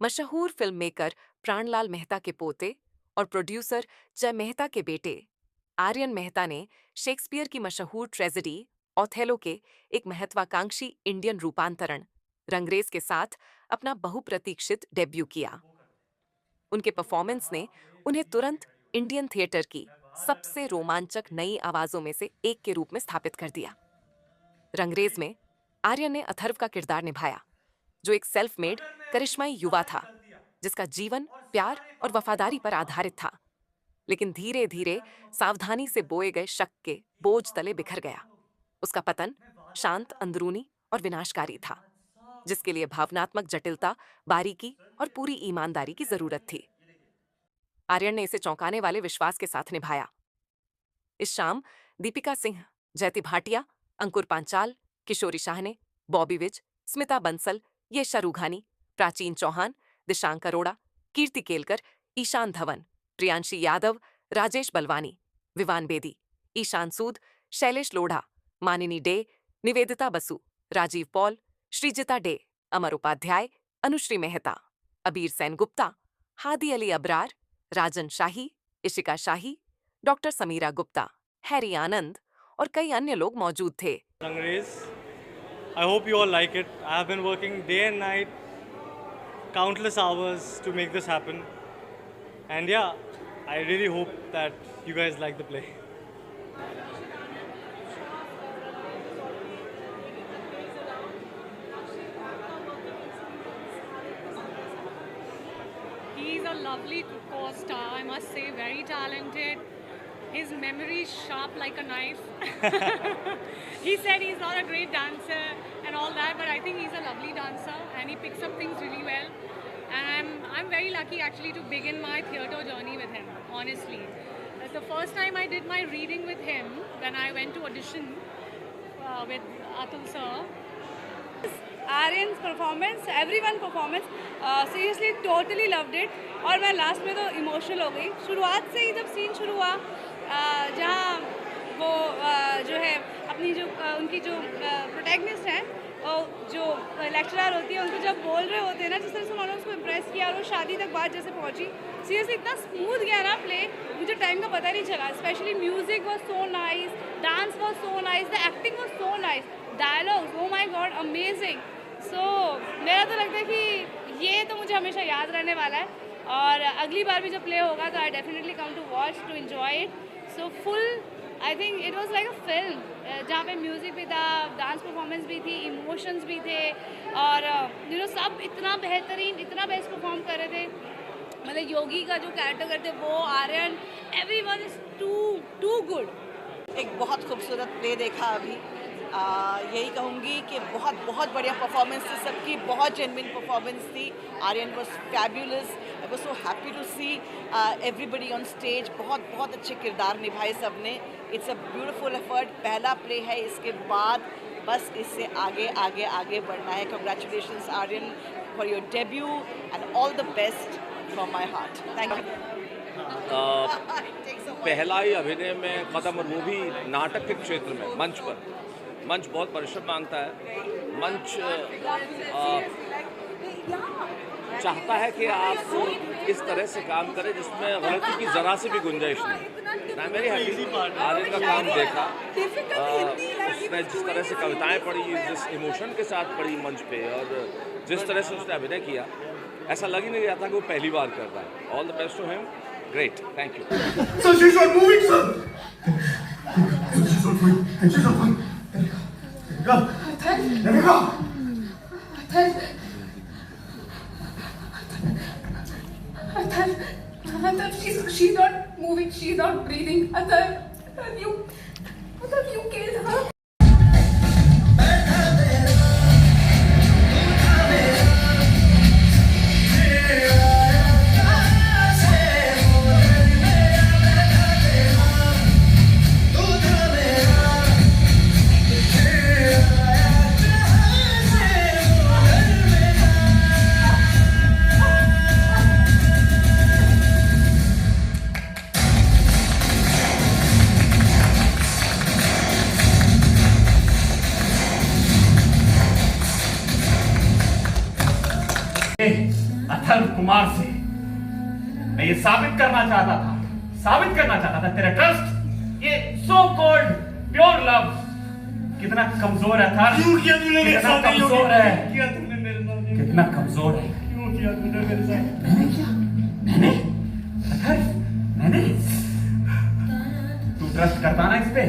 मशहूर film maker Pranlal Mehta के पोते और प्रोड्यूसर जय मेहता के बेटे आर्यन मेहता ने शेक्सपियर की मशहूर ट्रेजेडी ओथेलो के एक महत्वाकांक्षी इंडियन रूपांतरण रंगरेज के साथ अपना बहुप्रतीक्षित डेब्यू किया। उनके परफॉर्मेंस ने उन्हें तुरंत इंडियन थिएटर की सबसे रोमांचक नई आवाजों में से एक के रूप में स्थापित कर दिया। रंगरेज में आर्यन ने अथर्व का किरदार निभाया, जो एक सेल्फ मेड करिश्माई युवा था जिसका जीवन प्यार और वफादारी पर आधारित था, लेकिन धीरे धीरे सावधानी से बोए गए शक के बोझ तले बिखर गया। उसका पतन शांत, अंदरूनी और विनाशकारी था, जिसके लिए भावनात्मक जटिलता, बारीकी और पूरी ईमानदारी की जरूरत थी। आर्यन ने इसे चौंकाने वाले विश्वास के साथ निभाया। इस शाम दीपिका सिंह, जयति भाटिया, अंकुर पांचाल, किशोरी शाहने, बॉबी विज, स्मिता बंसल, ये शाहरुखानी, प्राचीन चौहान, दिशांक अरोड़ा, कीर्ति केलकर, ईशान धवन, प्रियांशी यादव, राजेश बलवानी, विवान बेदी, ईशान सूद, शैलेश लोढ़ा, मानिनी डे, निवेदिता बसु, राजीव पॉल, श्रीजिता डे, अमर उपाध्याय, अनुश्री मेहता, अबीर सेन गुप्ता, हादी अली अबरार, राजन शाही, इशिका शाही, डॉक्टर समीरा गुप्ता, हैरी आनंद और कई अन्य लोग मौजूद थे। Rangreez, I hope you all like it. I have been working day and night, countless hours to make this happen. And yeah, I really hope that you guys like the play. He's a lovely co-star, I must say, very talented. His memory is sharp like a knife. He said he's not a great dancer and all that, but I think he's a lovely dancer and he picks up things really well. And I'm very lucky actually to begin my theatre journey with him, honestly. That's the first time I did my reading with him when I went to audition with Atul sir. Aryan performance, everyone performance, seriously totally loved it. और मैं last में तो emotional हो गई। शुरुआत से ही जब scene शुरू हुआ, जहाँ वो जो है अपनी जो उनकी जो प्रोटैगनिस्ट हैं, जो लेक्चरर होती है, उनको जब बोल रहे होते हैं ना, जिस तरह से उन्होंने उसको इम्प्रेस किया और वो शादी तक बात जैसे पहुंची, सीरियसली इतना स्मूथ गया ना प्ले, मुझे टाइम का पता नहीं चला। Specially music was so nice, dance was so nice, the acting was so nice, dialogues, oh my god, amazing. So मेरा तो लगता है कि ये तो मुझे हमेशा याद रहने वाला है, और अगली बार भी जब प्ले होगा तो I definitely come to watch to enjoy it. So full I think it was like a film, जहाँ पे म्यूज़िक भी था, डांस परफॉर्मेंस भी थी, इमोशंस भी थे, और यू नो सब इतना बेहतरीन, इतना बेस्ट परफॉर्म कर रहे थे। मतलब योगी का जो कैरेक्टर करते वो, Aryan, everyone is too good. एक बहुत खूबसूरत प्ले देखा अभी। यही कहूँगी कि बहुत बहुत बढ़िया परफॉर्मेंस थी सबकी, बहुत जेन्युइन परफॉर्मेंस थी। Aryan was fabulous, I was so happy to see everybody on stage. बहुत बहुत अच्छे किरदार निभाए सब ने। इट्स अ ब्यूटिफुल एफर्ट, पहला प्ले है, इसके बाद बस इससे आगे आगे आगे बढ़ना है। Congratulations Aryan for your debut and all the best from my heart. Thank you. पहला ही अभिनय में कदम, और वो भी नाटक के क्षेत्र में, मंच पर। मंच बहुत परिश्रम मांगता है। मंच चाहता है कि आप इस तरह से काम करें जिसमें गलती की ज़रा सी भी गुंजाइश नहीं। मैं वेरी हैप्पी आर्यन का काम देखा। उसने जिस तरह से कविताएं पढ़ी, जिस इमोशन के साथ पढ़ी मंच पे, और जिस तरह से उसने अभिनय किया, ऐसा लग ही नहीं रहा था कि वो पहली बार कर रहा है। All the best to him. Great, thank you. So she's not moving, sir. She's not moving. She's not moving. Let her go. Athar, she's not moving. She's not breathing. Athar, you killed her. Atharva Kumar से। मैं ये साबित करना चाहता था तेरा trust, ये so called pure love कितना कमजोर है अथर्व। क्यों किया तूने मेरे कितना साथ? कमजोर है, किया तूने मेरे साथ? कितना कमजोर है। क्यों किया तूने मेरे साथ? मैंने क्या? मैंने अथर्व, मैंने? तू ट्रस्ट करता ना इस पे?